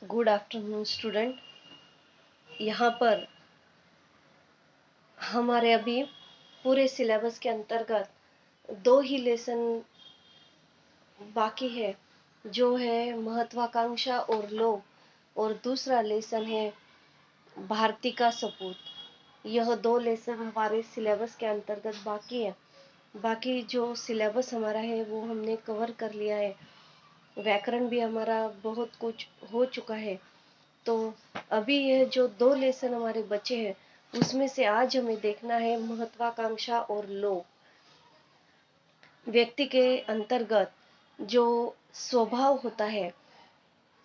Good afternoon student. यहाँ पर हमारे अभी पूरे सिलेबस के अंतर्गत दो ही लेसन बाकी है, जो है महत्वाकांक्षा और लोभ, और दूसरा लेसन है भारती का सपूत। यह दो लेसन हमारे सिलेबस के अंतर्गत बाकी है। बाकी जो सिलेबस हमारा है वो हमने कवर कर लिया है। व्याकरण भी हमारा बहुत कुछ हो चुका है। तो अभी यह जो दो लेसन हमारे बचे हैं, उसमें से आज हमें देखना है महत्वाकांक्षा और लोभ। व्यक्ति के अंतर्गत जो स्वभाव होता है,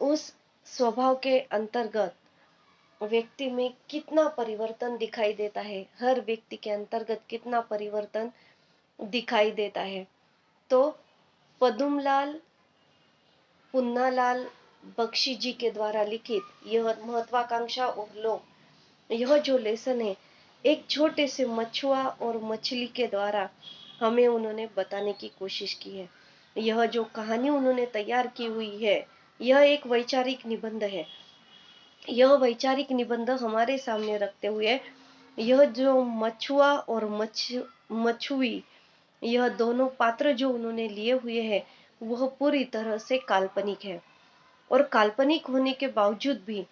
उस स्वभाव के अंतर्गत व्यक्ति में कितना परिवर्तन दिखाई देता है, हर व्यक्ति के अंतर्गत कितना परिवर्तन दिखाई देता है। तो पदुमलाल पुन्नालाल बख्शी जी के द्वारा लिखित यह महत्वाकांक्षा और लोभ, यह जो लेसन है, एक छोटे से मछुआ और मछली के द्वारा हमें उन्होंने बताने की कोशिश की है। यह जो कहानी उन्होंने तैयार की हुई है, यह एक वैचारिक निबंध है। यह वैचारिक निबंध हमारे सामने रखते हुए यह जो मछुआ और मछुई, यह दोनों पात्र जो उन्होंने लिए हुए हैं, वह पूरी तरह से काल्पनिक है। और काल्पनिक होने के बावजूद भी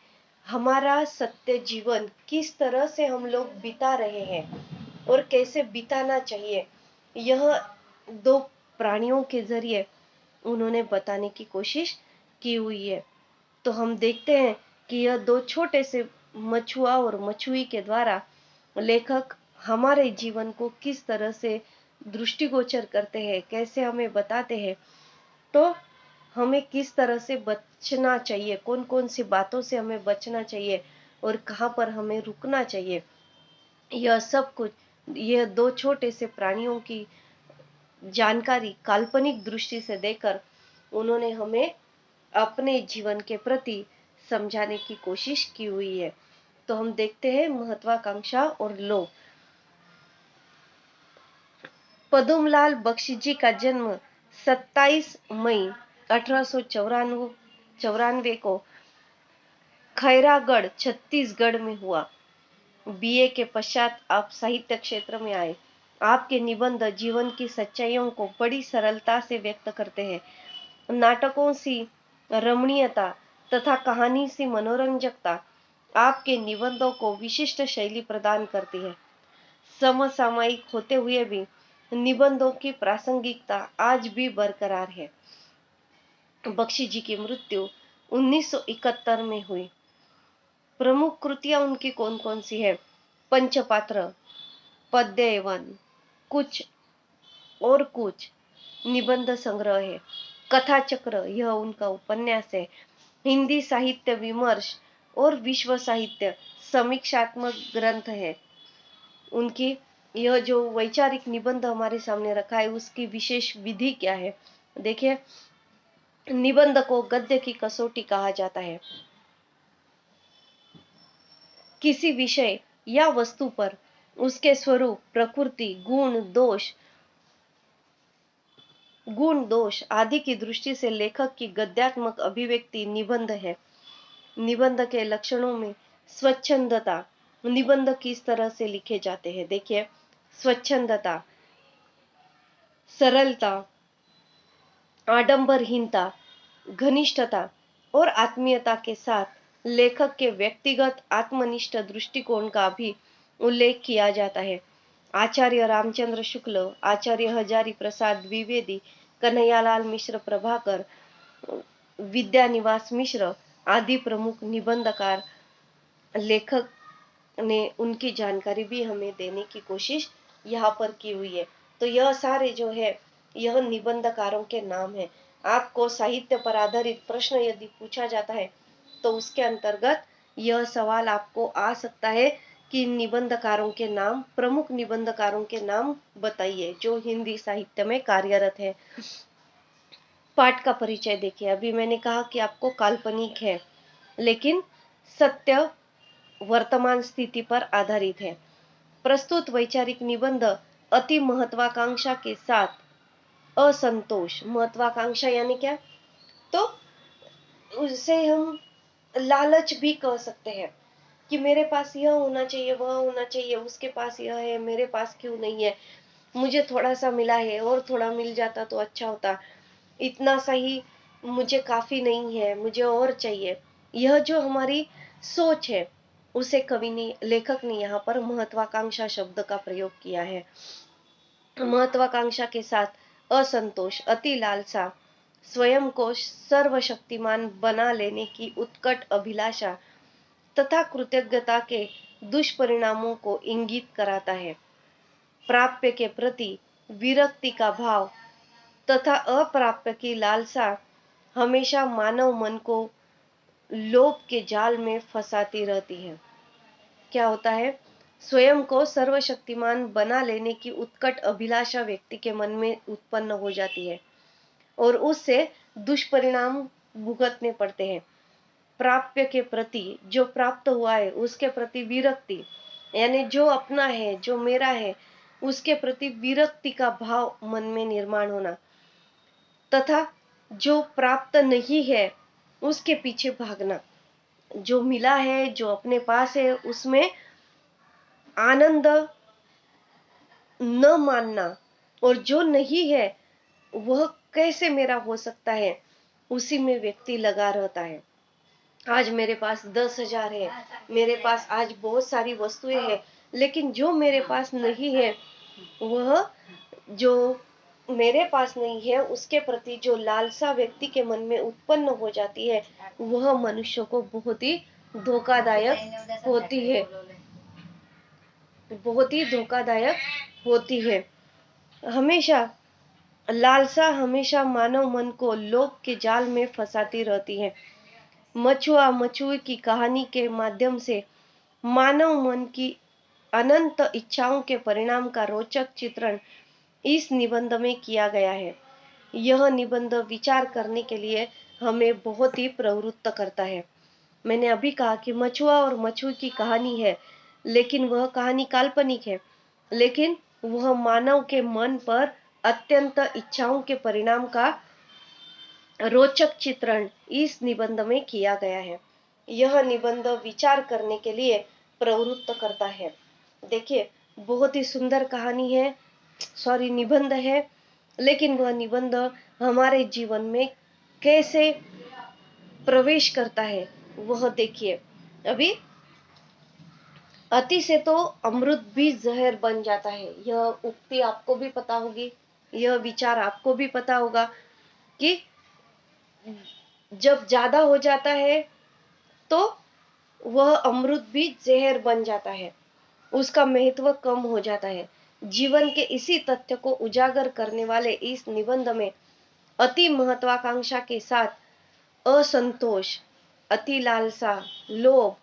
हमारा सत्य जीवन किस तरह से हम लोग बिता रहे हैं और कैसे बिताना चाहिए, यह दो प्राणियों के जरिए उन्होंने बताने की कोशिश की हुई है। तो हम देखते हैं कि यह दो छोटे से मछुआ और मछुई के द्वारा लेखक हमारे जीवन को किस तरह से दृष्टिगोचर करते हैं, कैसे हमें बताते हैं। तो हमें किस तरह से बचना चाहिए, कौन कौन सी बातों से हमें बचना चाहिए और कहाँ पर हमें रुकना चाहिए, यह सब कुछ यह दो छोटे से प्राणियों की जानकारी काल्पनिक दृष्टि से देकर उन्होंने हमें अपने जीवन के प्रति समझाने की कोशिश की हुई है। तो हम देखते हैं महत्वाकांक्षा और लोभ। पदुमलाल बख्शी जी का जन्म 27 मई 1894 को खैरागढ़ छत्तीसगढ़ में हुआ। बीए के पश्चात आप साहित्य क्षेत्र में आए। आपके निबंध जीवन की सच्चाइयों को बड़ी सरलता से व्यक्त करते हैं। नाटकों सी रमणीयता तथा कहानी सी मनोरंजकता आपके निबंधों को विशिष्ट शैली प्रदान करती है। समसामयिक होते हुए भी निबंधों की प्रासंगिकता आज भी बरकरार है। बख्शी जी की मृत्यु 1971 में हुई। प्रमुख कृतियां उनकी कौन कौन सी है? पंचपात्र, पद्य एवं कुछ और कुछ निबंध संग्रह है। कथा चक्र, यह उनका उपन्यास है। हिंदी साहित्य विमर्श और विश्व साहित्य समीक्षात्मक ग्रंथ है। उनकी यह जो वैचारिक निबंध हमारे सामने रखा है, उसकी विशेष विधि क्या है? देखिए, निबंध को गद्य की कसौटी कहा जाता है। किसी विषय या वस्तु पर उसके स्वरूप, प्रकृति, गुण दोष आदि की दृष्टि से लेखक की गद्यात्मक अभिव्यक्ति निबंध है। निबंध के लक्षणों में स्वच्छंदता, निबंध किस तरह से लिखे जाते हैं? देखिए, स्वच्छंदता, सरलता, आडंबरहीनता, घनिष्ठता और आत्मीयता के साथ लेखक के व्यक्तिगत आत्मनिष्ठ दृष्टिकोण का भी उल्लेख किया जाता है। आचार्य रामचंद्र शुक्ल, आचार्य हजारी प्रसाद द्विवेदी, कन्हैयालाल मिश्र प्रभाकर, विद्यानिवास मिश्र आदि प्रमुख निबंधकार लेखक ने उनकी जानकारी भी हमें देने की कोशिश यहाँ पर की हुई है। तो यह सारे जो है, यह निबंधकारों के नाम है। आपको साहित्य पर आधारित प्रश्न यदि पूछा जाता है, तो उसके अंतर्गत यह सवाल आपको आ सकता है कि निबंधकारों के नाम, प्रमुख निबंधकारों के नाम बताइए जो हिंदी साहित्य में कार्यरत है। पाठ का परिचय देखिए। अभी मैंने कहा कि आपको काल्पनिक है, लेकिन सत्य वर्तमान स्थिति पर आधारित है। प्रस्तुत वैचारिक निबंध अति महत्वाकांक्षा के साथ असंतोष, महत्वाकांक्षा यानी क्या? तो उसे हम लालच भी कह सकते हैं कि मेरे पास यह होना चाहिए, वह होना चाहिए, उसके पास यह है, मेरे पास क्यों नहीं है, मुझे थोड़ा सा मिला है और थोड़ा मिल जाता तो अच्छा होता, इतना सही मुझे काफी नहीं है, मुझे और चाहिए। यह जो हमारी सोच है उसे कवि ने, लेखक ने यहाँ पर महत्वाकांक्षा शब्द का प्रयोग किया है। महत्वाकांक्षा के साथ असंतोष, अति लालसा, स्वयं को सर्वशक्तिमान बना लेने की उत्कट अभिलाषा तथा कृतज्ञता के दुष्परिणामों को इंगित कराता है। प्राप्य के प्रति विरक्ति का भाव तथा अप्राप्य की लालसा हमेशा मानव मन को लोभ के जाल में फंसाती रहती है। क्या होता है? स्वयं को सर्वशक्तिमान बना लेने की उत्कट अभिलाषा व्यक्ति के मन में उत्पन्न हो जाती है और उससे दुष्परिणाम भुगतने पड़ते हैं। प्राप्य के प्रति, जो प्राप्त हुआ है उसके प्रति विरक्ति, यानी जो अपना है, जो मेरा है, उसके प्रति विरक्ति का भाव मन में निर्माण होना, तथा जो प्राप्त नहीं है उसके पीछे भागना। जो मिला है, जो अपने पास है, उसमें आनंद न मानना, और जो नहीं है वह कैसे मेरा हो सकता है, उसी में व्यक्ति लगा रहता है। आज मेरे पास 10,000 है, मेरे पास आज बहुत सारी वस्तुएं हैं, लेकिन जो मेरे पास नहीं है, वह जो मेरे पास नहीं है उसके प्रति जो लालसा व्यक्ति के मन में उत्पन्न हो जाती है, वह मनुष्य को बहुत ही धोखादायक होती है, बहुत ही धोखादायक होती है। हमेशा लालसा हमेशा मानव मन को लोभ के जाल में फंसाती रहती है। मछुआ मछुए की कहानी के माध्यम से मानव मन की अनंत इच्छाओं के परिणाम का रोचक चित्रण इस निबंध में किया गया है। यह निबंध विचार करने के लिए हमें बहुत ही प्रवृत्त करता है। मैंने अभी कहा कि मछुआ और मछुए की कहानी है, लेकिन वह कहानी काल्पनिक है, लेकिन वह मानव के मन पर अत्यंत इच्छाओं के परिणाम का रोचक चित्रण इस निबंध में किया गया है। यह निबंध विचार करने के लिए प्रवृत्त करता है। देखिए, बहुत ही सुंदर कहानी है, सॉरी निबंध है, लेकिन वह निबंध हमारे जीवन में कैसे प्रवेश करता है वह देखिए। अभी अति से तो अमृत भी जहर बन जाता है, यह उक्ति आपको भी पता होगी, यह विचार आपको भी पता होगा कि जब ज्यादा हो जाता है तो वह अमृत भी जहर बन जाता है, उसका महत्व कम हो जाता है। जीवन के इसी तथ्य को उजागर करने वाले इस निबंध में अति महत्वाकांक्षा के साथ असंतोष, अति लालसा, लोभ,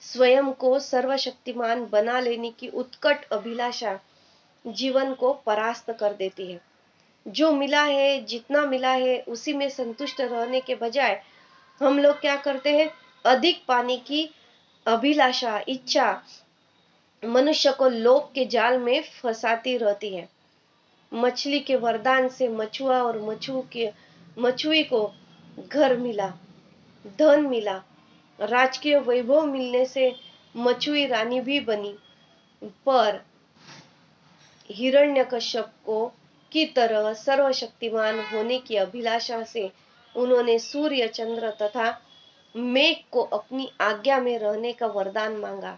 स्वयं को सर्वशक्तिमान बना लेने की उत्कट अभिलाषा जीवन को परास्त कर देती है। जो मिला है, जितना मिला है, उसी में संतुष्ट रहने के बजाय हम लोग क्या करते हैं, अधिक पाने की अभिलाषा, इच्छा मनुष्य को लोभ के जाल में फंसाती रहती है। मछली के वरदान से मछुआ और मछुई को घर मिला, धन मिला, राजकीय वैभव मिलने से मछुई रानी भी बनी, पर हिरण्यकश्यप को की तरह सर्वशक्तिमान होने की अभिलाषा से उन्होंने सूर्य, चंद्र तथा मेघ को अपनी आज्ञा में रहने का वरदान मांगा,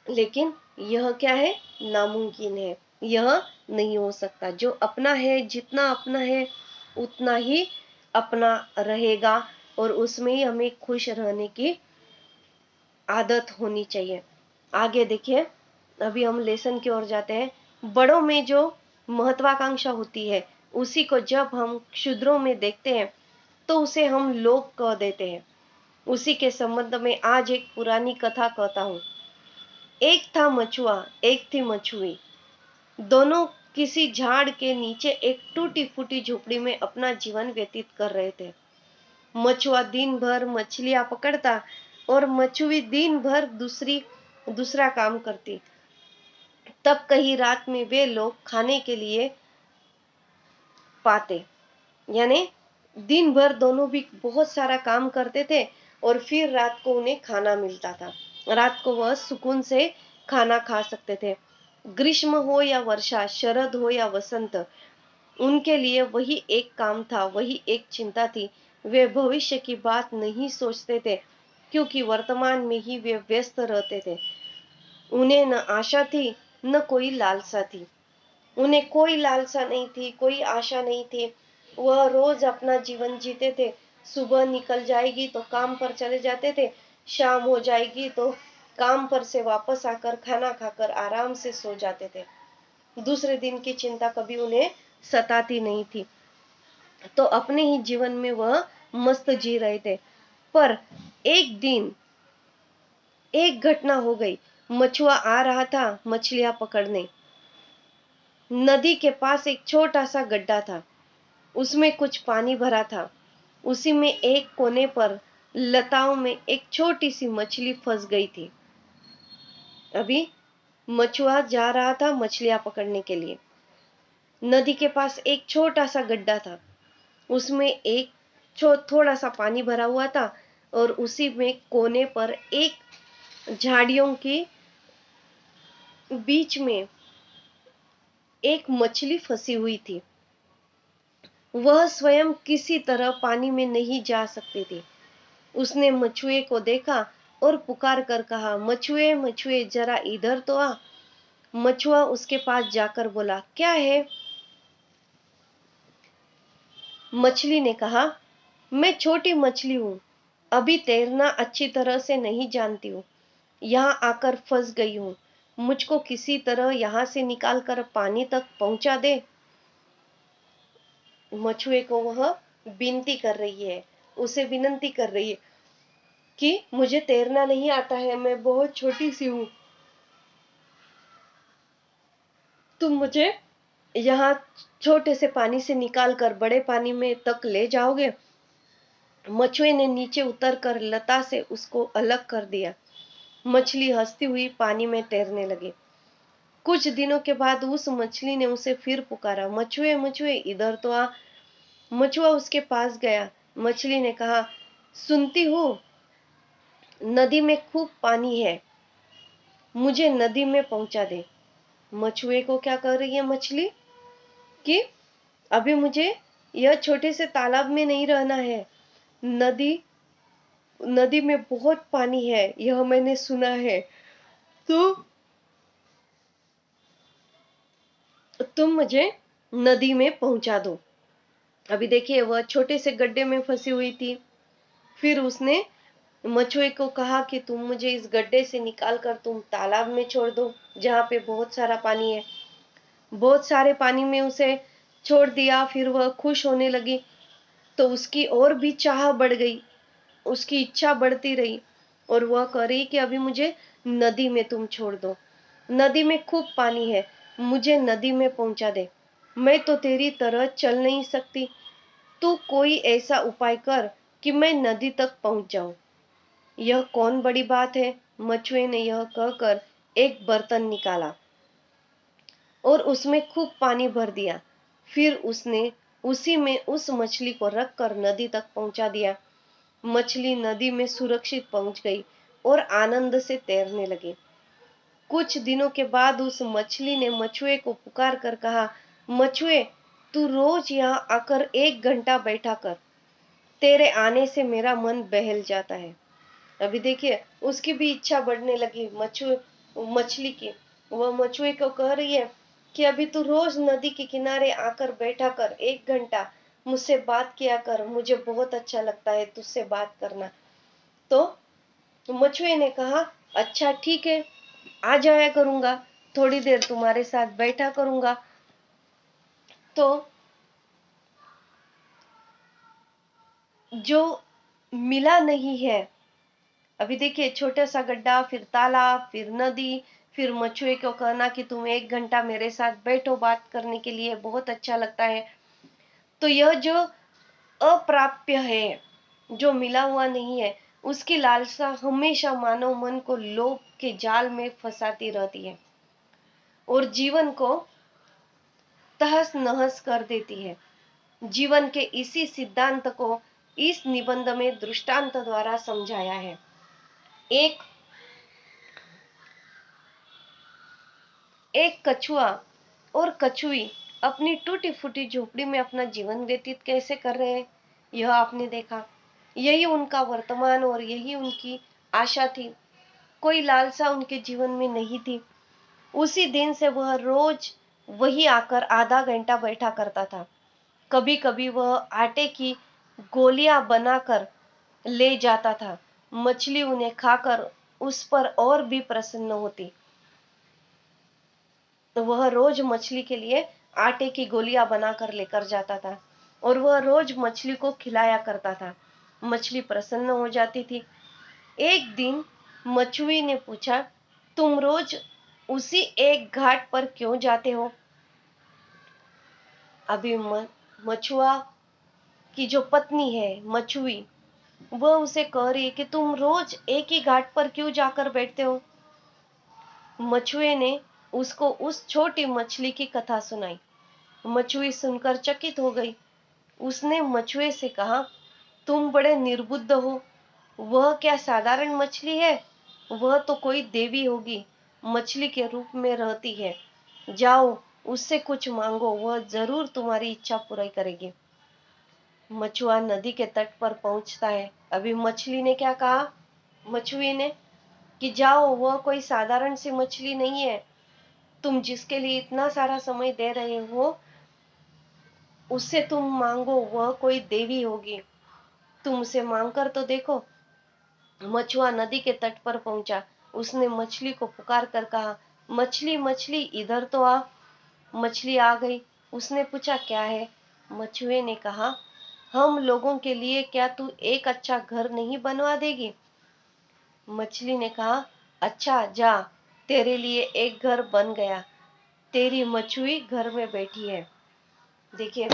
लेकिन यह क्या है, नामुमकिन है, यह नहीं हो सकता। जो अपना है, जितना अपना है उतना ही अपना रहेगा, और उसमें ही हमें खुश रहने की आदत होनी चाहिए। आगे देखिए, अभी हम लेसन की ओर जाते हैं। बड़ों में जो महत्वाकांक्षा होती है, उसी को जब हम क्षुद्रों में देखते हैं तो उसे हम लोभ कह देते हैं। उसी के संबंध में आज एक पुरानी कथा कहता हूँ। एक था मछुआ, एक थी मछुई। दोनों किसी झाड़ के नीचे एक टूटी फूटी झोपड़ी में अपना जीवन व्यतीत कर रहे थे। मछुआ दिन भर मछलियां पकड़ता और मछुई दिन भर दूसरा काम करती। तब कहीं रात में वे लोग खाने के लिए पाते, यानी दिन भर दोनों भी बहुत सारा काम करते थे और फिर रात को उन्हें खाना मिलता था। रात को वह सुकून से खाना खा सकते थे। ग्रीष्म हो या वर्षा, शरद हो या वसंत, उनके लिए वही एक काम था, वही एक चिंता थी। वे भविष्य की बात नहीं सोचते थे, क्योंकि वर्तमान में ही वे व्यस्त रहते थे। उन्हें न आशा थी, न कोई लालसा थी। उन्हें कोई लालसा नहीं थी, कोई आशा नहीं थी। वह रोज अपना जीवन जीते थे। सुबह निकल जाएगी तो काम पर चले जाते थे, शाम हो जाएगी तो काम पर से वापस आकर खाना खाकर आराम से सो जाते थे। दूसरे दिन की चिंता कभी उन्हें सताती नहीं थी। तो अपने ही जीवन में वह मस्त जी रहे थे। पर एक दिन एक घटना हो गई। मछुआ आ रहा था मछलियां पकड़ने। नदी के पास एक छोटा सा गड्ढा था, उसमें कुछ पानी भरा था। उसी में एक कोने पर लताओं में एक छोटी सी मछली फंस गई थी। अभी मछुआ जा रहा था मछलियां पकड़ने के लिए। नदी के पास एक छोटा सा गड्ढा था, उसमें एक थोड़ा सा पानी भरा हुआ था और उसी में कोने पर एक झाड़ियों के बीच में एक मछली फंसी हुई थी। वह स्वयं किसी तरह पानी में नहीं जा सकती थी। उसने मछुए को देखा और पुकार कर कहा, मछुए मछुए जरा इधर तो आ। मछुआ उसके पास जाकर बोला, क्या है? मछली ने कहा, मैं छोटी मछली हूँ, अभी तैरना अच्छी तरह से नहीं जानती हूँ, यहाँ आकर फंस गई हूँ। मुझको किसी तरह यहाँ से निकाल कर पानी तक पहुंचा दे। मछुए को वह विनती कर रही है, उसे विनती कर रही है कि मुझे तैरना नहीं आता है, मैं बहुत छोटी सी हूँ, तुम मुझे यहाँ छोटे से पानी से निकाल कर बड़े पानी में तक ले जाओगे? मछुए ने नीचे उतर कर लता से उसको अलग कर दिया। मछली हंसती हुई पानी में तैरने लगी। कुछ दिनों के बाद उस मछली ने उसे फिर पुकारा, मछुए मछुए इधर तो आ। मछुआ उसके पास गया। मछली ने कहा, सुनती हूँ नदी में खूब पानी है, मुझे नदी में पहुंचा दे। मछुए को क्या कर रही है मछली कि अभी मुझे यह छोटे से तालाब में नहीं रहना है, नदी नदी में बहुत पानी है, यह मैंने सुना है, तो तुम मुझे नदी में पहुंचा दो। अभी देखिए वह छोटे से गड्ढे में फंसी हुई थी। फिर उसने मछुए को कहा कि तुम मुझे इस गड्ढे से निकाल कर तुम तालाब में छोड़ दो, जहाँ पे बहुत सारा पानी है। बहुत सारे पानी में उसे छोड़ दिया। फिर वह खुश होने लगी, तो उसकी और भी चाह बढ़ गई, उसकी इच्छा बढ़ती रही और वह कह रही कि अभी मुझे नदी में तुम छोड़ दो, नदी में खूब पानी है, मुझे नदी में पहुंचा दे, मैं तो तेरी तरह चल नहीं सकती, तू कोई ऐसा उपाय कर कि मैं नदी तक पहुंच जाऊं। यह कौन बड़ी बात है? मछुए ने यह कहकर एक बर्तन निकाला और उसमें खूब पानी भर दिया। फिर उसने उसी में उस मछली को रखकर नदी तक पहुंचा दिया। मछली नदी में सुरक्षित पहुंच गई और आनंद से तैरने लगी। कुछ दिनों के बाद उस मछली ने मछुए को पुकार कर कहा, मछुए तू रोज यहाँ आकर 1 घंटा बैठा कर, तेरे आने से मेरा मन बहल जाता है। अभी देखिए उसकी भी इच्छा बढ़ने लगी मछली की। वह मछुए को कह रही है कि अभी तू रोज नदी के किनारे आकर बैठा कर 1 घंटा, मुझसे बात किया कर, मुझे बहुत अच्छा लगता है तुझसे बात करना। तो मछुए ने कहा, अच्छा ठीक है, आ जाया करूंगा, थोड़ी देर तुम्हारे साथ बैठा करूंगा। तो जो मिला नहीं है, अभी देखिए छोटा सा गड्ढा, फिर तालाब, फिर नदी, फिर मछुए को कहना कि तुम 1 घंटा मेरे साथ बैठो बात करने के लिए, बहुत अच्छा लगता है। तो यह जो अप्राप्य है, जो मिला हुआ नहीं है, उसकी लालसा हमेशा मानव मन को लोभ के जाल में फंसाती रहती है और जीवन को तहस नहस कर देती है। जीवन के इसी सिद्धांत को इस निबंध में दृष्टांत द्वारा समझाया है। एक कछुआ और कछुई अपनी टूटी फूटी झोपड़ी में अपना जीवन व्यतीत कैसे कर रहे हैं, यह आपने देखा। यही उनका वर्तमान और यही उनकी आशा थी। कोई लालसा उनके जीवन में नहीं थी। उसी दिन से वह रोज वही आकर आधा घंटा बैठा करता था। कभी कभी वह आटे की गोलियां बनाकर ले जाता था। मछली उन्हें खाकर उस पर और भी प्रसन्न होती। तो वह रोज मछली के लिए आटे की गोलियां बनाकर लेकर जाता था और वह रोज मछली को खिलाया करता था। मछली प्रसन्न हो जाती थी। एक दिन मछुई ने पूछा, तुम रोज उसी एक घाट पर क्यों जाते हो? अभी मछुआ की जो पत्नी है मछुई, वह उसे कह रही है कि तुम रोज एक ही घाट पर क्यों जाकर बैठते हो? मछुए ने उसको उस छोटी मछली की कथा सुनाई। मछुई सुनकर चकित हो गई। उसने मछुए से कहा, तुम बड़े निर्बुद्ध हो। वह क्या साधारण मछली है? वह तो कोई देवी होगी, मछली के रूप में रहती है। जाओ उससे कुछ मांगो, वह जरूर तुम्हारी इच्छा पूरी करेगी। मछुआ नदी के तट पर पहुंचता है। अभी मछली ने क्या कहा मछुई ने कि जाओ, वह कोई साधारण सी मछली नहीं है। तुम जिसके लिए इतना सारा समय दे रहे हो उससे तुम मांगो, वह कोई देवी होगी। तुम उसे मांग कर तो देखो। मछुआ नदी के तट पर पहुंचा। उसने मछली को पुकार कर कहा, मछली मछली इधर तो आ। मछली आ गई। उसने पूछा, क्या है? मछुए ने कहा, हम लोगों के लिए क्या तू एक अच्छा घर नहीं बनवा देगी? मछली ने कहा, अच्छा जा, तेरे लिए एक घर बन गया। तेरी मछुई घर में बैठी है। देखिए,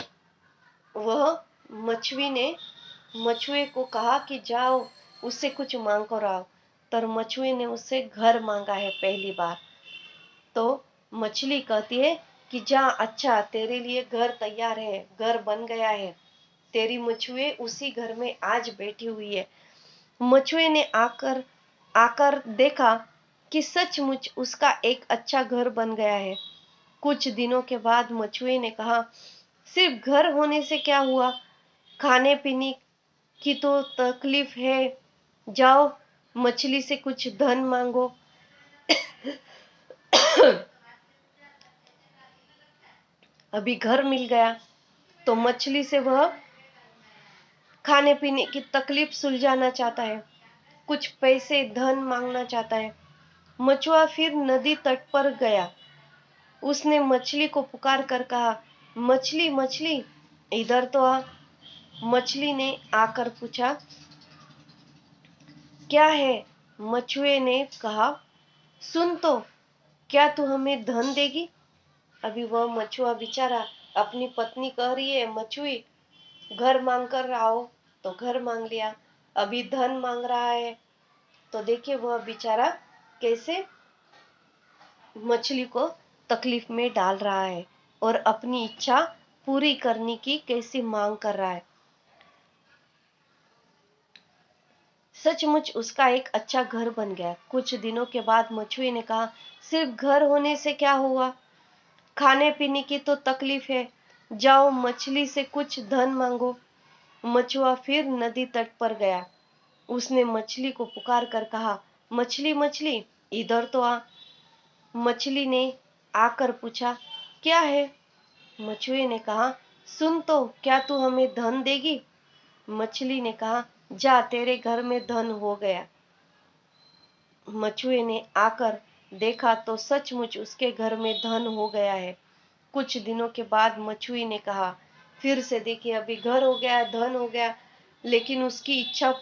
वह मछुई ने मछुए को कहा कि जाओ उससे कुछ मांग कर आओ। तर मछुए ने उससे घर मांगा है पहली बार। तो मछली कहती है कि जा, अच्छा तेरे लिए घर तैयार है, घर बन गया है। तेरी मछुए उसी घर में आज बैठी हुई है। मछुए ने आकर आकर देखा कि सचमुच उसका एक अच्छा घर बन गया है। कुछ दिनों के बाद मछुए ने कहा, सिर्फ घर होने से क्या हुआ? खाने पीने की तो तकलीफ है। जाओ मछली से कुछ धन मांगो। अभी घर मिल गया तो मछली से वह खाने पीने की तकलीफ सुलझाना चाहता है, कुछ पैसे धन मांगना चाहता है। मछुआ फिर नदी तट पर गया। उसने मछली को पुकार कर कहा, मछली मछली इधर तो आ। मछली ने आकर पूछा, क्या है? मछुए ने कहा, सुन तो, क्या तू हमें धन देगी? अभी वह मछुआ बेचारा अपनी पत्नी कह रही है, मछुई घर मांग कर आओ, तो घर मांग लिया। अभी धन मांग रहा है। तो देखिए वह बेचारा कैसे मछली को तकलीफ में डाल रहा है और अपनी इच्छा पूरी करने की कैसी मांग कर रहा है। सचमुच उसका एक अच्छा घर बन गया। कुछ दिनों के बाद मछुए ने कहा, सिर्फ घर होने से क्या हुआ? खाने पीने की तो तकलीफ है। जाओ मछली से कुछ धन मांगो। मछुआ फिर नदी तट पर गया। उसने मछली को पुकार कर कहा, मछली मछली इधर तो आ। मछली ने आकर पूछा, क्या है? मछुए ने कहा, सुन तो, क्या तू हमें धन देगी? मछली ने कहा, जा, तेरे घर में धन हो गया। मछुए ने आकर देखा तो सचमुच उसके घर में धन हो गया है। कुछ दिनों के बाद मछुई ने कहा, फिर से देखिए, अभी घर हो गया, धन हो गया, लेकिन उसकी इच्छा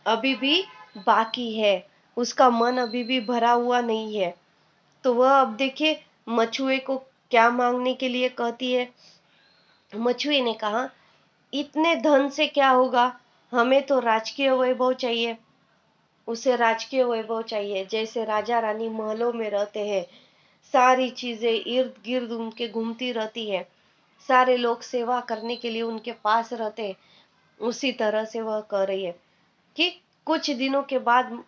अभी भी बाकी है। उसका मन अभी भी भरा हुआ नहीं है। तो वह अब देखिए मछुए को क्या मांगने के लिए कहती है। मछुए ने कहा, इतने धन से क्या होगा? हमें तो राजकीय वैभव चाहिए। उसे राजकीय वैभव चाहिए, जैसे राजा रानी महलों में रहते हैं, सारी चीजें इर्द गिर्द उनके घूमती रहती है। सारे लोग सेवा करने के लिए उनके पास रहते, उसी तरह से वह कह रही है कि कुछ दिनों के बाद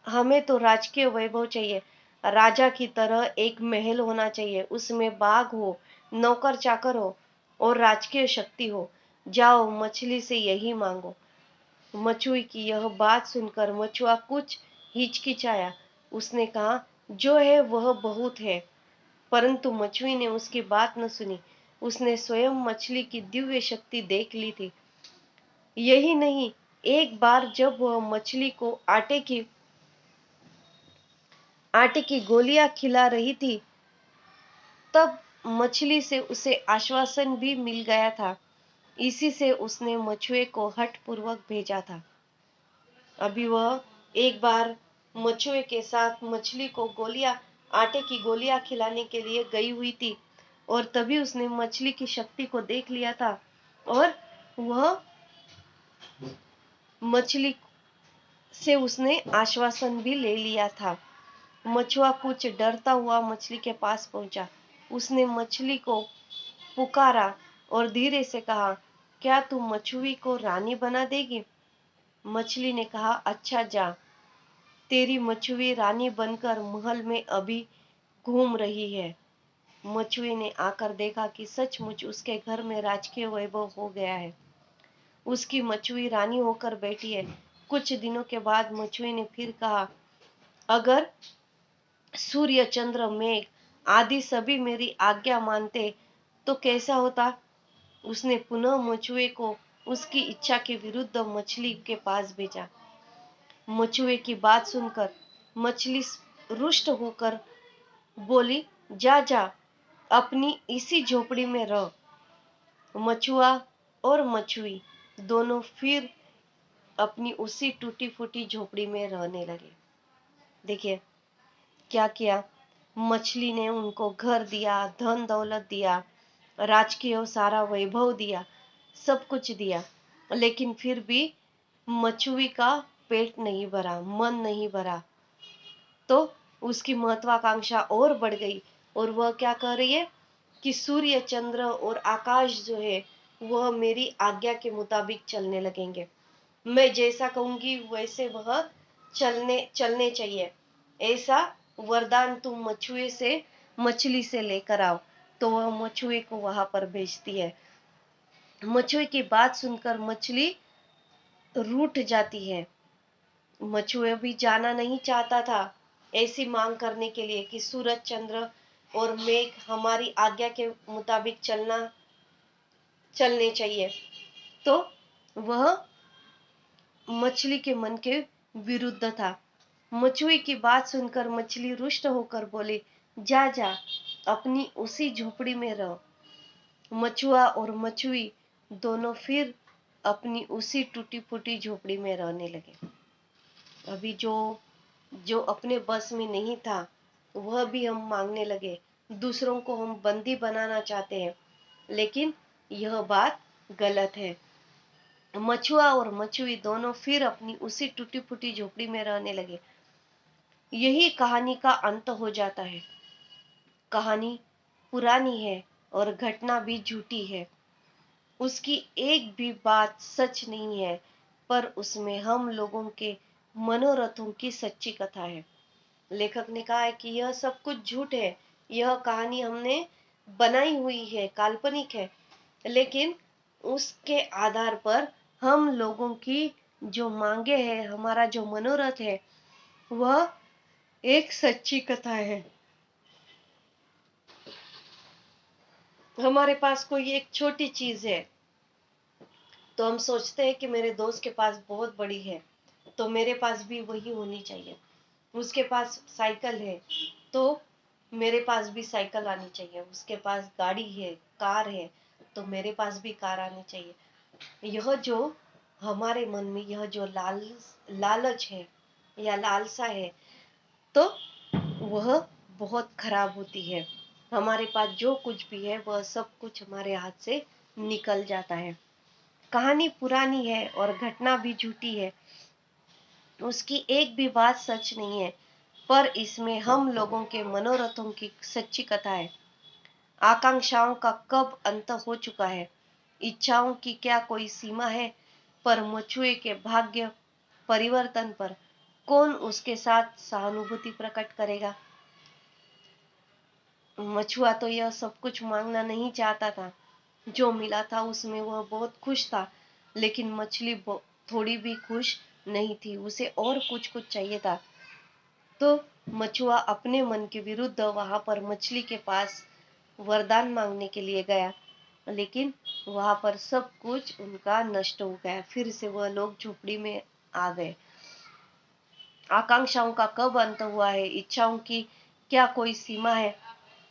हमें तो राजकीय वैभव चाहिए, राजा की तरह एक महल होना चाहिए, उसमें बाग हो, नौकर चाकर हो और राजकीय शक्ति हो। जाओ मछली से यही मांगो। मछुई की यह बात सुनकर मछुआ कुछ हिचकिचाया। उसने कहा, जो है वह बहुत है। परंतु मछुई ने उसकी बात न सुनी। उसने स्वयं मछली की दिव्य शक्ति देख ली थी। यही नहीं, एक बार जब वह मछली को आटे की गोलियां खिला रही थी, तब मछली से उसे आश्वासन भी मिल गया था। इसी से उसने मछुए को हठपूर्वक भेजा था। अभी वह एक बार मछुए के साथ मछली को आटे की गोलियां खिलाने के लिए गई हुई थी, और तभी उसने मछली की शक्ति को देख लिया था, और वह मछली से उसने आश्वासन भी ले लिया था। मछुआ कुछ डरता हुआ मछली के पास पहुंचा। उसने मछली को पुकारा और धीरे से कहा, क्या तू मछुई को रानी बना देगी? मछली ने कहा, अच्छा जा, तेरी मछुई रानी बनकर महल में अभी घूम रही है। मछुए ने आकर देखा कि सचमुच उसके घर में राजकीय वैभव हो गया है। उसकी मछुई रानी होकर बैठी है। कुछ दिनों के बाद मछुए ने फिर कहा, अगर सूर्य चंद्र मेघ आदि सभी मेरी आज्ञा मानते तो कैसा होता? उसने पुनः मछुए को उसकी इच्छा के विरुद्ध मछली के पास भेजा। मछुए की बात सुनकर मछली रुष्ट होकर बोली, जा जा, अपनी इसी झोपड़ी में रह। मछुआ और मछुई दोनों फिर अपनी उसी टूटी फूटी झोपड़ी में रहने लगे। देखिए क्या किया, मछली ने उनको घर दिया, धन दौलत दिया, राजकीय सारा वैभव दिया, सब कुछ दिया, लेकिन फिर भी मछुई का पेट नहीं भरा, मन नहीं भरा। तो उसकी महत्वाकांक्षा और बढ़ गई, और वह क्या कह रही है कि सूर्य चंद्र और आकाश जो है वह मेरी आज्ञा के मुताबिक चलने लगेंगे। मैं जैसा कहूंगी वैसे वह चलने चाहिए। ऐसा वरदान तुम मछली से लेकर आओ। तो वह मछुए को वहां पर भेजती है। मछुए की बात सुनकर मछली रूठ जाती है। मछुए भी जाना नहीं चाहता था ऐसी मांग करने के लिए कि सूरज चंद्र और मेघ हमारी आज्ञा के मुताबिक चलने चाहिए। तो वह मछली के मन के विरुद्ध था। मछुए की बात सुनकर मछली रुष्ट होकर बोली, जा जा, अपनी उसी झोपड़ी में रह। मछुआ और मछुई दोनों फिर अपनी उसी टूटी फूटी झोपड़ी में रहने लगे। अभी जो जो अपने बस में नहीं था वह भी हम मांगने लगे, दूसरों को हम बंदी बनाना चाहते हैं, लेकिन यह बात गलत है। मछुआ और मछुई दोनों फिर अपनी उसी टूटी फूटी झोपड़ी में रहने लगे। यही कहानी का अंत हो जाता है। कहानी पुरानी है और घटना भी झूठी है। उसकी एक भी बात सच नहीं है, पर उसमें हम लोगों के मनोरथों की सच्ची कथा है। लेखक ने कहा है कि यह सब कुछ झूठ है, यह कहानी हमने बनाई हुई है, काल्पनिक है, लेकिन उसके आधार पर हम लोगों की जो मांगे हैं, हमारा जो मनोरथ है, वह एक सच्ची कथा है। हमारे पास कोई एक छोटी चीज है तो हम सोचते हैं कि मेरे दोस्त के पास बहुत बड़ी है तो मेरे पास भी वही होनी चाहिए। उसके पास साइकिल है तो मेरे पास भी साइकिल आनी चाहिए। उसके पास गाड़ी है, कार है, तो मेरे पास भी कार आनी चाहिए। यह जो हमारे मन में यह जो लालच है या लालसा है, तो वह बहुत खराब होती है। हमारे पास जो कुछ भी है वह सब कुछ हमारे हाथ से निकल जाता है। कहानी पुरानी है और घटना भी झूठी है, उसकी एक भी बात सच नहीं है, पर इसमें हम लोगों के मनोरथों की सच्ची कथा है। आकांक्षाओं का कब अंत हो चुका है? इच्छाओं की क्या कोई सीमा है? पर मछुए के भाग्य परिवर्तन पर कौन उसके साथ सहानुभूति प्रकट करेगा? मछुआ तो यह सब कुछ मांगना नहीं चाहता था। जो मिला था उसमें वह बहुत खुश था, लेकिन मछली थोड़ी भी खुश नहीं थी, उसे और कुछ कुछ चाहिए था। तो मछुआ अपने मन के विरुद्ध वहां पर मछली के पास वरदान मांगने के लिए गया, लेकिन वहां पर सब कुछ उनका नष्ट हो गया। फिर से वह लोग झोपड़ी में आ गए। आकांक्षाओं का कब अंत हुआ है? इच्छाओं की क्या कोई सीमा है?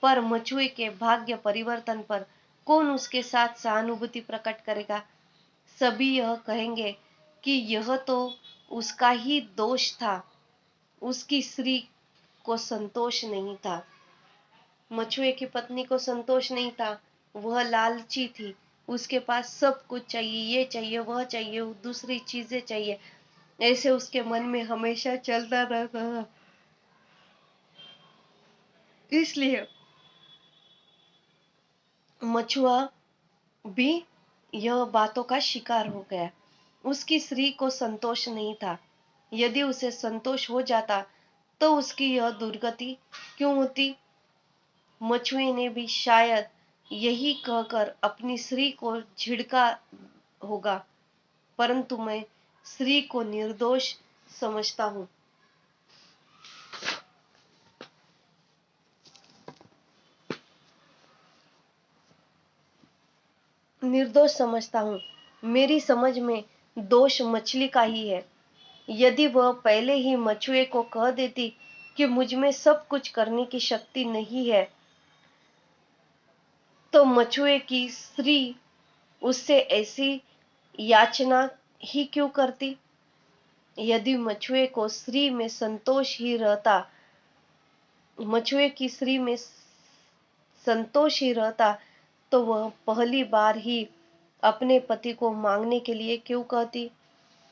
पर मछुए के भाग्य परिवर्तन पर कौन उसके साथ सहानुभूति प्रकट करेगा? सभी यह कहेंगे कि यह तो उसका ही दोष था, उसकी स्त्री को संतोष नहीं था। मछुए की पत्नी को संतोष नहीं था, वह लालची थी, उसके पास सब कुछ चाहिए, ये चाहिए, वह चाहिए, दूसरी चीजें चाहिए, ऐसे उसके मन में हमेशा चलता रहता था। इसलिए मछुआ भी यह बातों का शिकार हो गया। उसकी स्त्री को संतोष नहीं था। यदि उसे संतोष हो जाता तो उसकी यह दुर्गति क्यों होती? मछुए ने भी शायद यही कहकर अपनी स्त्री को झिड़का होगा, परंतु मैं स्त्री को निर्दोष समझता हूँ। निर्दोष समझता हूँ। मेरी समझ में दोष मछली का ही है। यदि वह पहले ही मछुए को कह देती कि मुझ में सब कुछ करने की शक्ति नहीं है, तो मछुए की स्त्री उससे ऐसी याचना ही क्यों करती? यदि मछुए को स्त्री में संतोष ही रहता, मछुए की स्त्री में संतोष ही रहता, तो वह पहली बार ही अपने पति को मांगने के लिए क्यों कहती?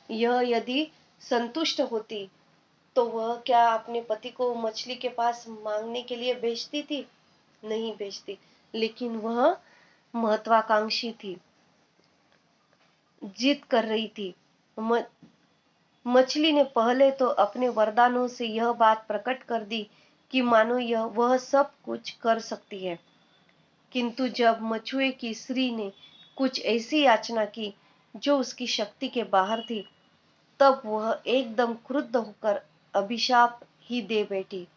यह यदि संतुष्ट होती तो वह क्या अपने पति को मछली के पास मांगने के लिए भेजती थी? नहीं भेजती। लेकिन वह महत्वाकांक्षी थी, जिद कर रही थी। मछली ने पहले तो अपने वरदानों से यह बात प्रकट कर दी कि मानो यह वह सब कुछ कर सकती है। किंतु जब मछुए की स्त्री ने कुछ ऐसी याचना की जो उसकी शक्ति के बाहर थी, तब वह एकदम क्रुद्ध होकर अभिशाप ही दे बैठी।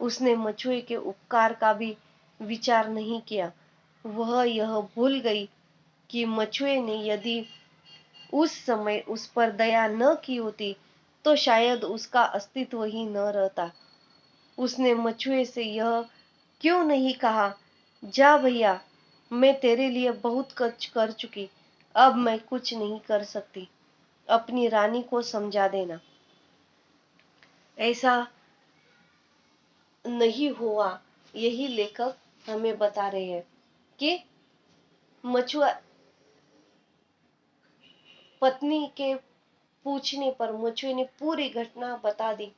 उसने मछुए के उपकार का भी विचार नहीं किया। वह यह भूल गई कि मछुए ने यदि उस समय उस पर दया न की होती तो शायद उसका अस्तित्व ही न रहता। उसने मछुए से यह क्यों नहीं कहा, जा भैया, मैं तेरे लिए बहुत कुछ कर चुकी, अब मैं कुछ नहीं कर सकती, अपनी रानी को समझा देना। ऐसा नहीं हुआ। यही लेखक हमें बता रहे हैं कि मछुआ पत्नी के पूछने पर मछुए ने पूरी घटना बता दी।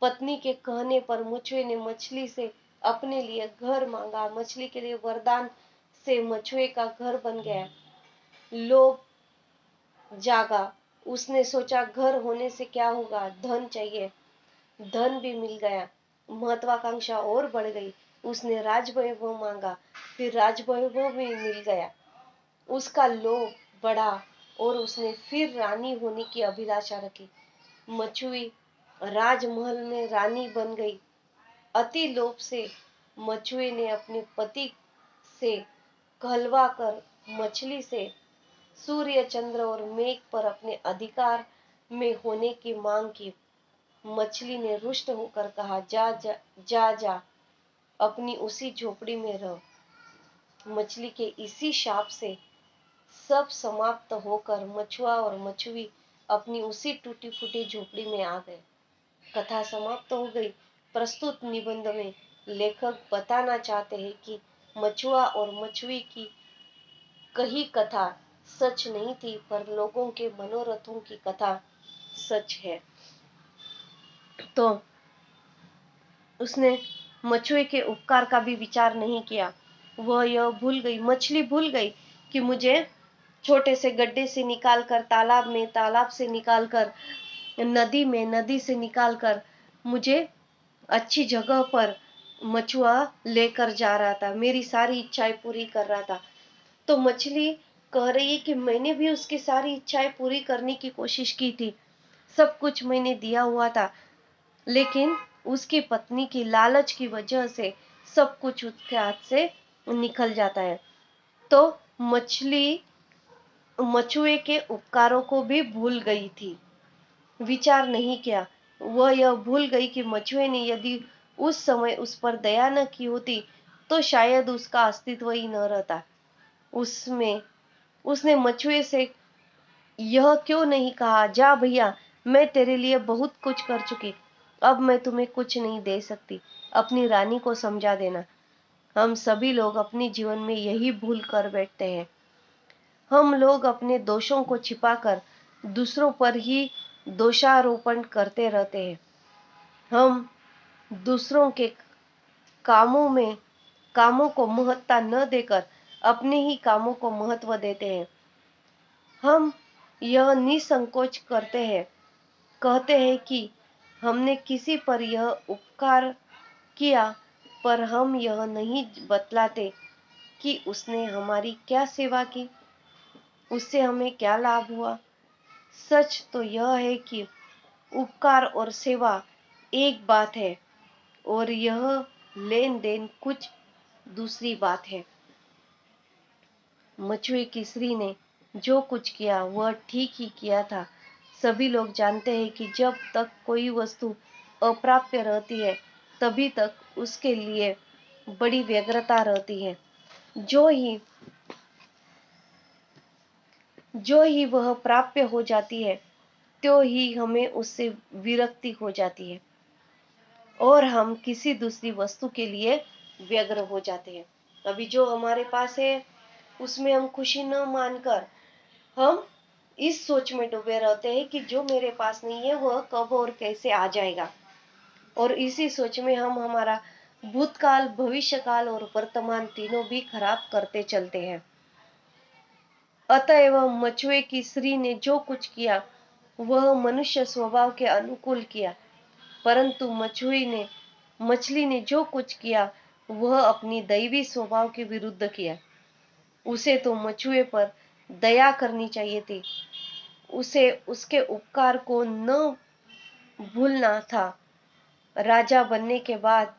पत्नी के कहने पर मछुए ने मछली से अपने लिए घर मांगा। मछली के लिए वरदान से मछुए का घर बन गया। लोभ जागा। उसने सोचा घर होने से क्या होगा, धन चाहिए, धन भी मिल गया। महत्वाकांक्षा और बढ़ गई। उसने राजवैभव मांगा, फिर राजवैभव भी मिल गया। उसका लोभ बढ़ा और उसने फिर रानी होने की अभिलाषा रखी। मछुई राजमहल में रानी बन गई। अति लोभ से मछुए ने अपने पति से कहलवा कर मछली से सूर्य, चंद्र और मेघ पर अपने अधिकार में होने की मांग की। मछली ने रुष्ट होकर कहा, जा जा जा जा, अपनी उसी झोपड़ी में रह। मछली के इसी शाप से सब समाप्त होकर मछुआ और मछुई अपनी उसी टूटी फूटी झोपड़ी में आ गए। कथा समाप्त हो गई। प्रस्तुत निबंध में लेखक बताना चाहते हैं कि मछुआ और मछुई की कही कथा सच नहीं थी, पर लोगों के मनोरथों की कथा सच है। तो उसने मछुए के उपकार का भी विचार नहीं किया। वह यह भूल गई, मछली भूल गई कि मुझे छोटे से गड्ढे से निकालकर तालाब में, तालाब से निकालकर नदी में, नदी से निकालकर मुझे अच्छी जगह पर मछुआ लेकर जा रहा था, मेरी सारी इच्छाएं पूरी कर रहा था। तो मछली कह रही है कि मैंने भी उसकी सारी इच्छाएं पूरी करने की कोशिश की थी, सब कुछ मैंने दिया हुआ था, लेकिन उसकी पत्नी की लालच की वजह से सब कुछ उसके हाथ से निकल जाता है। तो मछली मछुए के उपकारों को भी भूल गई थी, विचार नहीं किया। वह यह भूल गई कि मछुए ने यदि उस समय उस पर दया न की होती तो शायद उसका अस्तित्व ही न रहता। उसमें उसने मछुए से यह क्यों नहीं कहा, जा भैया, मैं तेरे लिए बहुत कुछ कर चुकी, अब मैं तुम्हें कुछ नहीं दे सकती, अपनी रानी को समझा देना। हम सभी लोग अपने जीवन में यही भूल कर बैठते हैं। हम लोग अपने दोषों को छिपाकर दूसरों पर ही दोषारोपण करते रहते हैं। हम दूसरों के कामों को महत्ता न देकर अपने ही कामों को महत्व देते हैं। हम यह निसंकोच करते हैं, कहते हैं कि हमने किसी पर यह उपकार किया, पर हम यह नहीं बतलाते कि उसने हमारी क्या सेवा की, उससे हमें क्या लाभ हुआ। सच तो यह है कि उपकार और सेवा एक बात है और यह लेन देन कुछ दूसरी बात है। मछुए की स्त्री ने जो कुछ किया वह ठीक ही किया था। सभी लोग जानते हैं कि जब तक कोई वस्तु अप्राप्य रहती है तभी तक उसके लिए बड़ी व्यग्रता रहती है। जो ही वह प्राप्य हो जाती है तो ही हमें उससे विरक्ति हो जाती है और हम किसी दूसरी वस्तु के लिए व्यग्र हो जाते हैं। अभी जो हमारे पास है उसमें हम खुशी न मानकर हम इस सोच में डूबे रहते हैं कि जो मेरे पास नहीं है वह कब और कैसे आ जाएगा, और इसी सोच में हम हमारा भूतकाल, भविष्यकाल और वर्तमान तीनों भी खराब करते चलते हैं। अतएव मछुए की स्त्री ने जो कुछ किया वह मनुष्य स्वभाव के अनुकूल किया, परंतु मछली ने जो कुछ किया वह अपनी दैवी स्वभाव के विरुद्ध किया। उसे तो मछुए पर दया करनी चाहिए थी, उसे उसके उपकार को न भूलना था। राजा बनने के बाद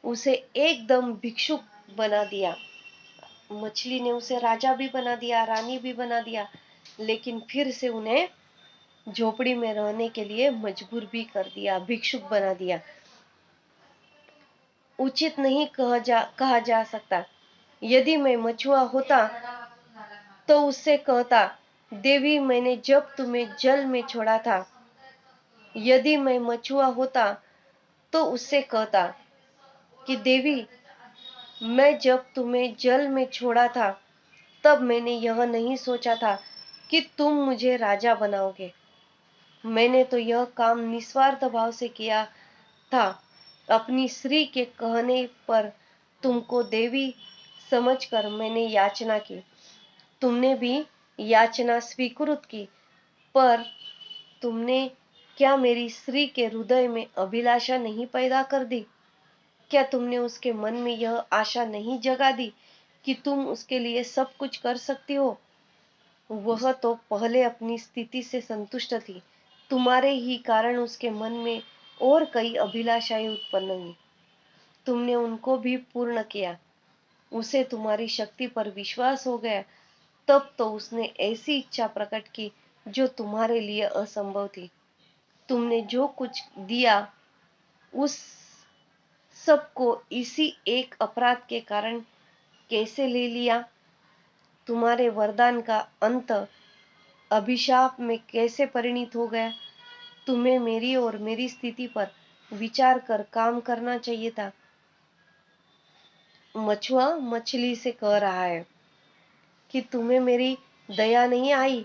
उसे एकदम भिक्षुक बना दिया। मछली ने उसे राजा भी बना दिया, रानी भी बना दिया, लेकिन फिर से उन्हें झोपड़ी में रहने के लिए मजबूर भी कर दिया, भिक्षुक बना दिया। उचित नहीं कहा जा सकता। यदि मैं मछुआ होता तो उससे कहता, देवी, मैंने जब तुम्हें जल में छोड़ा था। यदि मैं मछुआ होता तो उससे कहता कि देवी, मैं जब तुम्हें जल में छोड़ा था तब मैंने यह नहीं सोचा था कि तुम मुझे राजा बनाओगे। मैंने तो यह काम निस्वार्थ भाव से किया था। अपनी स्त्री के कहने पर तुमको देवी समझकर मैंने याचना की। तुमने भी याचना स्वीकृत की, पर तुमने क्या मेरी स्त्री के हृदय में अभिलाषा नहीं पैदा कर दी? क्या तुमने उसके मन में यह आशा नहीं जगा दी कि तुम उसके लिए सब कुछ कर सकती हो? वह तो पहले अपनी स्थिति से संतुष्ट थी। तुम्हारे ही कारण उसके मन में और कई अभिलाषाएं उत्पन्न हुई। तुमने उनको भी पूर्ण किया। उसे तुम्हारी शक्ति पर विश्वास हो गया, तब तो उसने ऐसी इच्छा प्रकट की जो तुम्हारे लिए असंभव थी। तुमने जो कुछ दिया उस सबको इसी एक अपराध के कारण कैसे ले लिया? तुम्हारे वरदान का अंत अभिशाप में कैसे परिणित हो गया? तुम्हें मेरी और मेरी स्थिति पर विचार कर काम करना चाहिए था। मछुआ मछली से कह रहा है कि तुम्हें मेरी दया नहीं आई।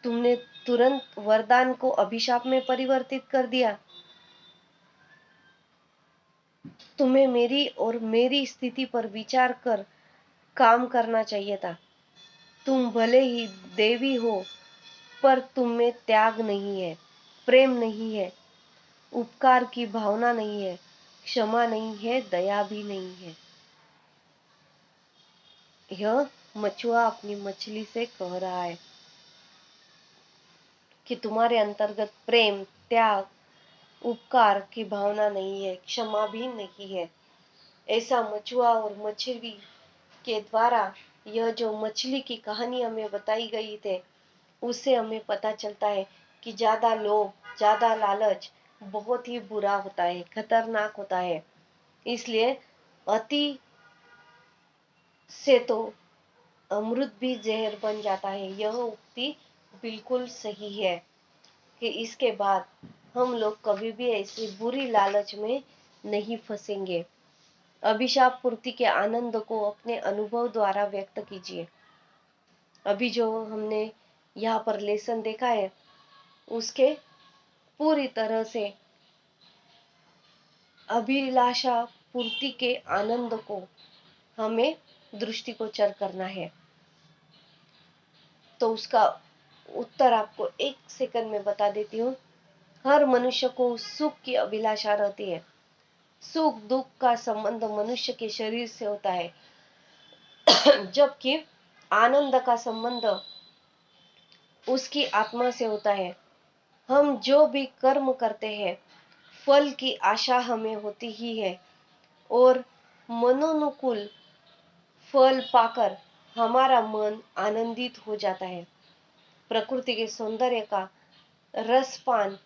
तुमने तुरंत वरदान को अभिशाप में परिवर्तित कर दिया। तुम्हें मेरी और मेरी स्थिति पर विचार कर काम करना चाहिए था। तुम भले ही देवी हो, पर तुम में त्याग नहीं है, प्रेम नहीं है, उपकार की भावना नहीं है, क्षमा नहीं है, दया भी नहीं है। यह मछुआ अपनी मछली से कह रहा है कि तुम्हारे अंतर्गत प्रेम, त्याग, उपकार की भावना नहीं है, क्षमा भी नहीं है। ऐसा मछुआ और मछली के द्वारा यह जो मछली की कहानी हमें बताई गई थे, उससे हमें पता चलता है कि ज्यादा लोभ, ज्यादा लालच बहुत ही बुरा होता है, खतरनाक होता है। इसलिए अति से तो अमृत भी जहर बन जाता है। यह उक्ति बिल्कुल सही है कि इसके बाद हम लोग कभी भी ऐसी बुरी लालच में नहीं फंसेंगे। अभिशाप पूर्ति के आनंद को अपने अनुभव द्वारा व्यक्त कीजिए। अभी जो हमने यहाँ पर लेसन देखा है, उसके पूरी तरह से अभिलाषा पूर्ति के आनंद को हमें दृष्टिगोचर करना है। तो उसका उत्तर आपको 1 सेकंड में बता देती हूँ। हर मनुष्य को सुख की अभिलाषा रहती है। सुख दुख का संबंध मनुष्य के शरीर से होता है, जबकि आनंद का संबंध उसकी आत्मा से होता है। हम जो भी कर्म करते हैं, फल की आशा हमें होती ही है, और मनोनुकूल फल पाकर हमारा मन आनंदित हो जाता है। प्रकृति के सौंदर्य का रसपान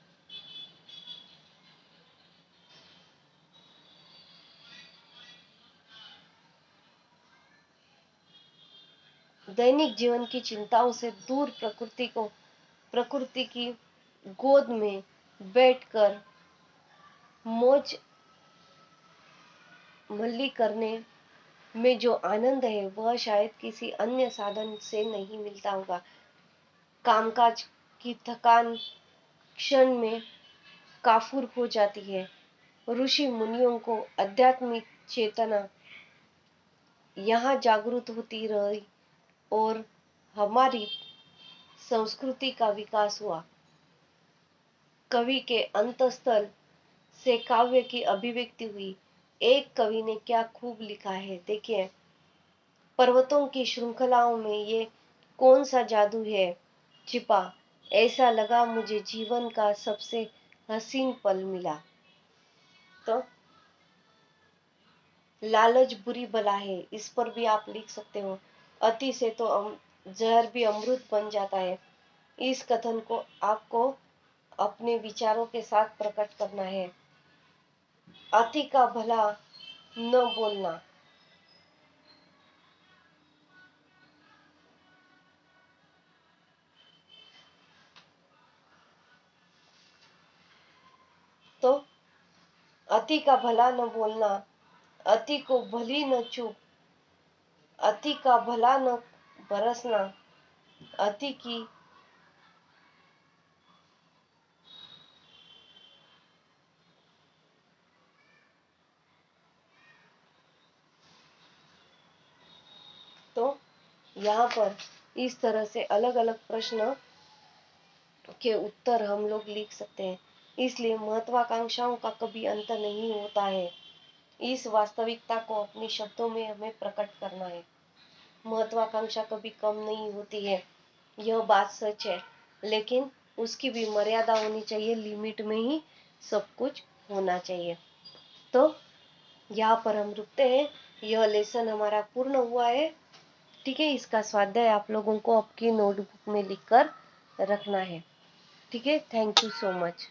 दैनिक जीवन की चिंताओं से दूर प्रकृति की गोद में बैठकर मौज मल्ली करने में जो आनंद है, वह शायद किसी अन्य साधन से नहीं मिलता होगा। कामकाज की थकान क्षण में काफूर हो जाती है। ऋषि मुनियों को आध्यात्मिक चेतना यहाँ जागृत होती रही और हमारी संस्कृति का विकास हुआ। कवि के अंतस्थल से काव्य की अभिव्यक्ति हुई। एक कवि ने क्या खूब लिखा है, देखिए। पर्वतों की श्रृंखलाओं में ये कौन सा जादू है छिपा, ऐसा लगा मुझे जीवन का सबसे हसीन पल मिला। तो लालच बुरी बला है, इस पर भी आप लिख सकते हो। अति से तो जहर भी अमृत बन जाता है। इस कथन को आपको अपने विचारों के साथ प्रकट करना है। अति का भला न बोलना। तो अति का भला न बोलना, अति को भली न चूप, अति का भला न बरसना, अति की तो यहाँ पर इस तरह से अलग अलग प्रश्न के उत्तर हम लोग लिख सकते हैं। इसलिए महत्वाकांक्षाओं का कभी अंत नहीं होता है। इस वास्तविकता को अपने शब्दों में हमें प्रकट करना है। महत्वाकांक्षा कभी कम नहीं होती है, यह बात सच है, लेकिन उसकी भी मर्यादा होनी चाहिए। लिमिट में ही सब कुछ होना चाहिए। तो यहाँ पर हम रुकते हैं। यह लेसन हमारा पूर्ण हुआ है। ठीक है, इसका स्वाध्याय आप लोगों को आपकी नोटबुक में लिखकर रखना है। ठीक है, थैंक यू सो मच।